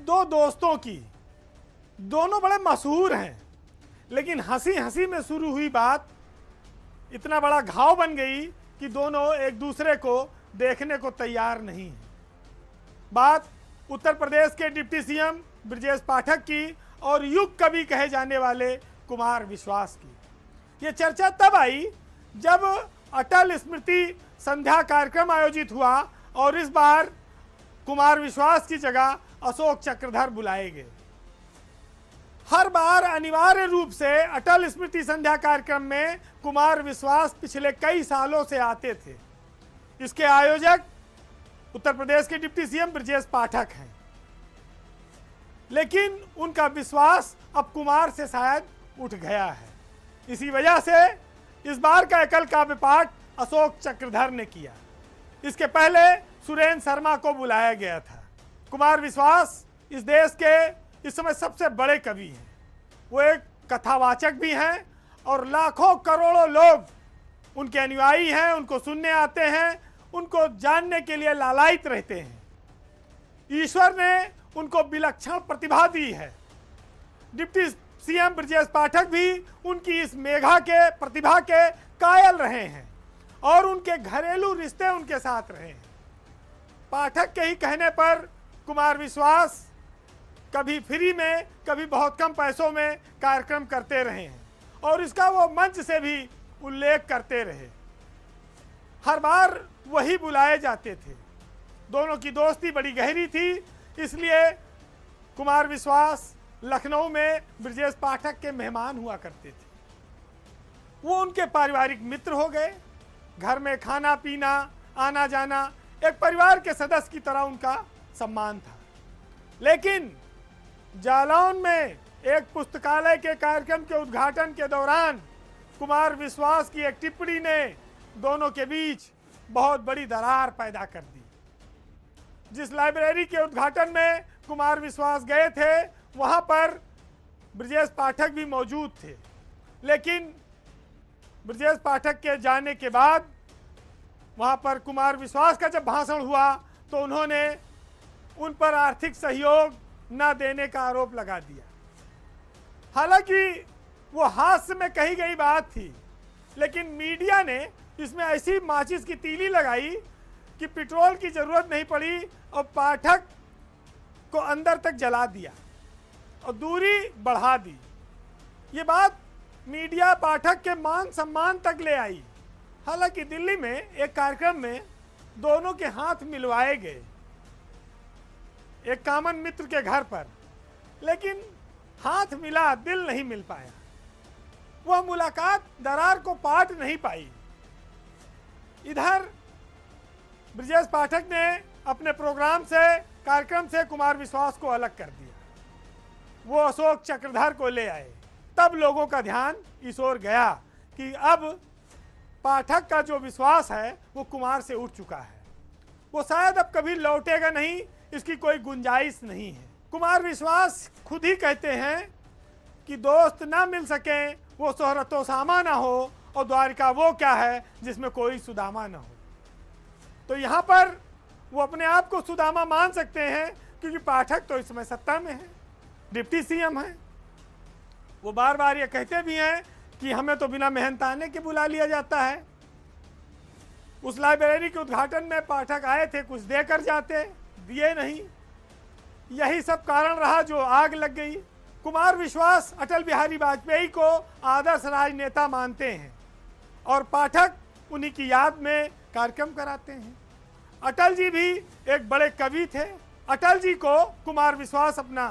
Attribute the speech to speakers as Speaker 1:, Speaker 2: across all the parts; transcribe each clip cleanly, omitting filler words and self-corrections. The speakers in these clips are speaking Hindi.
Speaker 1: दो दोस्तों की, दोनों बड़े मशहूर हैं, लेकिन हंसी हंसी में शुरू हुई बात इतना बड़ा घाव बन गई कि दोनों एक दूसरे को देखने को तैयार नहीं हैं। बात उत्तर प्रदेश के डिप्टी सीएम ब्रजेश पाठक की और युग कवि कहे जाने वाले कुमार विश्वास की। ये चर्चा तब आई जब अटल स्मृति संध्या कार्यक्रम आयोजित हुआ और इस बार कुमार विश्वास की जगह अशोक चक्रधर बुलाए गए। हर बार अनिवार्य रूप से अटल स्मृति संध्या कार्यक्रम में कुमार विश्वास पिछले कई सालों से आते थे। इसके आयोजक उत्तर प्रदेश के डिप्टी सीएम ब्रजेश पाठक हैं, लेकिन उनका विश्वास अब कुमार से शायद उठ गया है। इसी वजह से इस बार का एकल काव्य पाठ अशोक चक्रधर ने किया। इसके पहले सुरेंद्र शर्मा को बुलाया गया था। कुमार विश्वास इस देश के इस समय सबसे बड़े कवि हैं। वो एक कथावाचक भी हैं और लाखों करोड़ों लोग उनके अनुयायी हैं, उनको सुनने आते हैं, उनको जानने के लिए लालायित रहते हैं। ईश्वर ने उनको विलक्षण प्रतिभा दी है। डिप्टी सीएम ब्रजेश पाठक भी उनकी इस मेघा के प्रतिभा के कायल रहे हैं और उनके घरेलू रिश्ते उनके साथ रहे हैं। पाठक के ही कहने पर कुमार विश्वास कभी फ्री में, कभी बहुत कम पैसों में कार्यक्रम करते रहे हैं और इसका वो मंच से भी उल्लेख करते रहे। हर बार वही बुलाए जाते थे। दोनों की दोस्ती बड़ी गहरी थी, इसलिए कुमार विश्वास लखनऊ में ब्रजेश पाठक के मेहमान हुआ करते थे। वो उनके पारिवारिक मित्र हो गए। घर में खाना पीना, आना जाना, एक परिवार के सदस्य की तरह उनका सम्मान था। लेकिन जालौन में एक पुस्तकालय के कार्यक्रम के उद्घाटन के दौरान कुमार विश्वास की एक टिप्पणी ने दोनों के बीच बहुत बड़ी दरार पैदा कर दी। जिस लाइब्रेरी के उद्घाटन में कुमार विश्वास गए थे, वहां पर ब्रजेश पाठक भी मौजूद थे, लेकिन ब्रजेश पाठक के जाने के बाद वहां पर कुमार विश्वास का जब भाषण हुआ तो उन्होंने उन पर आर्थिक सहयोग न देने का आरोप लगा दिया। हालांकि वो हास्य में कही गई बात थी, लेकिन मीडिया ने इसमें ऐसी माचिस की तीली लगाई कि पेट्रोल की जरूरत नहीं पड़ी और पाठक को अंदर तक जला दिया और दूरी बढ़ा दी। ये बात मीडिया पाठक के मान सम्मान तक ले आई। हालांकि दिल्ली में एक कार्यक्रम में दोनों के हाथ मिलवाए गए एक कॉमन मित्र के घर पर, लेकिन हाथ मिला, दिल नहीं मिल पाया। वह मुलाकात दरार को पाट नहीं पाई। इधर ब्रजेश पाठक ने अपने प्रोग्राम से, कार्यक्रम से कुमार विश्वास को अलग कर दिया। वो अशोक चक्रधर को ले आए। तब लोगों का ध्यान इस ओर गया कि अब पाठक का जो विश्वास है वो कुमार से उठ चुका है, वो शायद अब कभी लौटेगा नहीं, इसकी कोई गुंजाइश नहीं है। कुमार विश्वास खुद ही कहते हैं कि दोस्त ना मिल सके वो शोहरतो सामा ना हो और द्वारिका वो क्या है जिसमें कोई सुदामा ना हो। तो यहाँ पर वो अपने आप को सुदामा मान सकते हैं क्योंकि पाठक तो इस समय सत्ता में है, डिप्टी सीएम है। वो बार बार ये कहते भी हैं कि हमें तो बिना मेहनताने के बुला लिया जाता है। उस लाइब्रेरी के उद्घाटन में पाठक आए थे, कुछ देकर जाते, दिए नहीं। यही सब कारण रहा जो आग लग गई। कुमार विश्वास अटल बिहारी वाजपेयी को आदर्श राजनेता मानते हैं और पाठक उन्हीं की याद में कार्यक्रम कराते हैं। अटल जी भी एक बड़े कवि थे। अटल जी को कुमार विश्वास अपना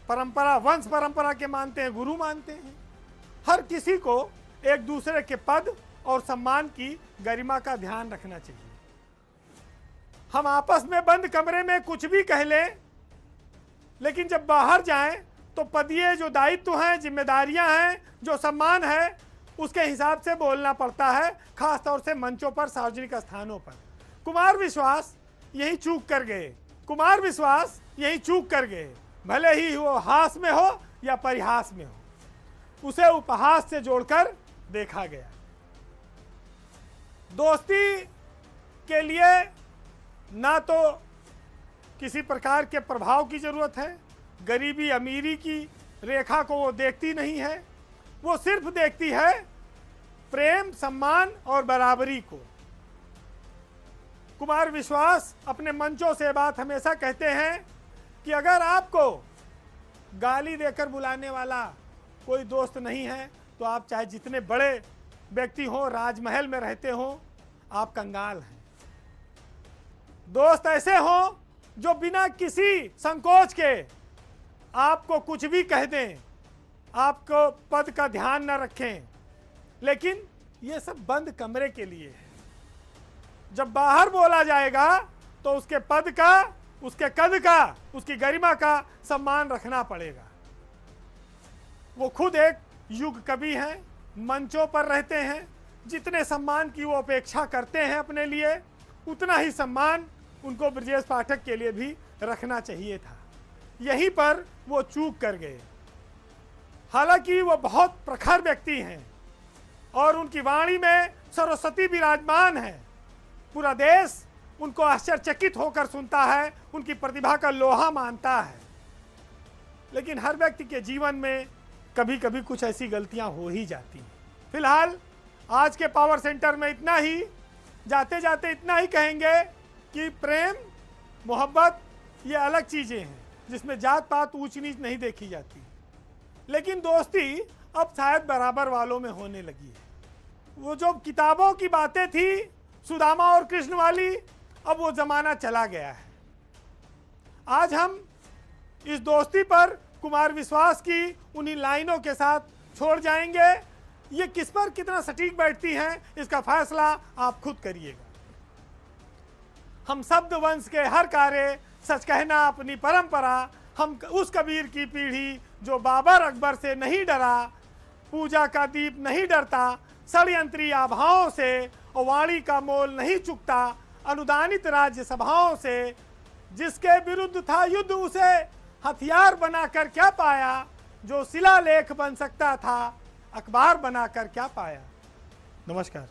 Speaker 1: परंपरा, वंश परंपरा के मानते हैं, गुरु मानते हैं। हर किसी को एक दूसरे के पद और सम्मान की गरिमा का ध्यान रखना चाहिए। हम आपस में बंद कमरे में कुछ भी कह लें, लेकिन जब बाहर जाएं तो पदीय जो दायित्व हैं, जिम्मेदारियां हैं, जो सम्मान है, उसके हिसाब से बोलना पड़ता है, खास तौर से मंचों पर, सार्वजनिक स्थानों पर। कुमार विश्वास यही चूक कर गए। कुमार विश्वास यही चूक कर गए। भले ही वो हास में हो या परिहास में हो, उसे उपहास से जोड़कर देखा गया। दोस्ती के लिए ना तो किसी प्रकार के प्रभाव की जरूरत है, गरीबी अमीरी की रेखा को वो देखती नहीं है, वो सिर्फ देखती है प्रेम, सम्मान और बराबरी को। कुमार विश्वास अपने मंचों से बात हमेशा कहते हैं कि अगर आपको गाली देकर बुलाने वाला कोई दोस्त नहीं है तो आप चाहे जितने बड़े व्यक्ति हो, राजमहल में रहते हो, आप कंगाल हैं। दोस्त ऐसे हो जो बिना किसी संकोच के आपको कुछ भी कह दें, आपको पद का ध्यान न रखें, लेकिन ये सब बंद कमरे के लिए है। जब बाहर बोला जाएगा तो उसके पद का, उसके कद का, उसकी गरिमा का सम्मान रखना पड़ेगा। वो खुद एक युग कवि हैं, मंचों पर रहते हैं। जितने सम्मान की वो अपेक्षा करते हैं अपने लिए, उतना ही सम्मान उनको ब्रजेश पाठक के लिए भी रखना चाहिए था। यहीं पर वो चूक कर गए। हालांकि वो बहुत प्रखर व्यक्ति हैं और उनकी वाणी में सरस्वती विराजमान है। पूरा देश उनको आश्चर्यचकित होकर सुनता है, उनकी प्रतिभा का लोहा मानता है। लेकिन हर व्यक्ति के जीवन में कभी कभी कुछ ऐसी गलतियां हो ही जाती हैं। फिलहाल आज के पावर सेंटर में इतना ही। जाते जाते इतना ही कहेंगे कि प्रेम, मोहब्बत ये अलग चीज़ें हैं जिसमें जात पात, ऊंच नीच नहीं देखी जाती, लेकिन दोस्ती अब शायद बराबर वालों में होने लगी है। वो जो किताबों की बातें थी सुदामा और कृष्ण वाली, अब वो ज़माना चला गया है। आज हम इस दोस्ती पर कुमार विश्वास की उन्हीं लाइनों के साथ छोड़ जाएंगे। ये किस पर कितना सटीक बैठती हैं, इसका फैसला आप खुद करिएगा। हम शब्द वंश के हर कार्य, सच कहना अपनी परंपरा, हम उस कबीर की पीढ़ी जो बाबर अकबर से नहीं डरा, पूजा का दीप नहीं डरता, षड्यंत्री आभाओं से और वाणी का मोल नहीं चुकता, अनुदानित राज्य सभाओं से, जिसके विरुद्ध था युद्ध उसे हथियार बनाकर क्या पाया, जो शिलालेख बन सकता था अखबार बनाकर क्या पाया। नमस्कार।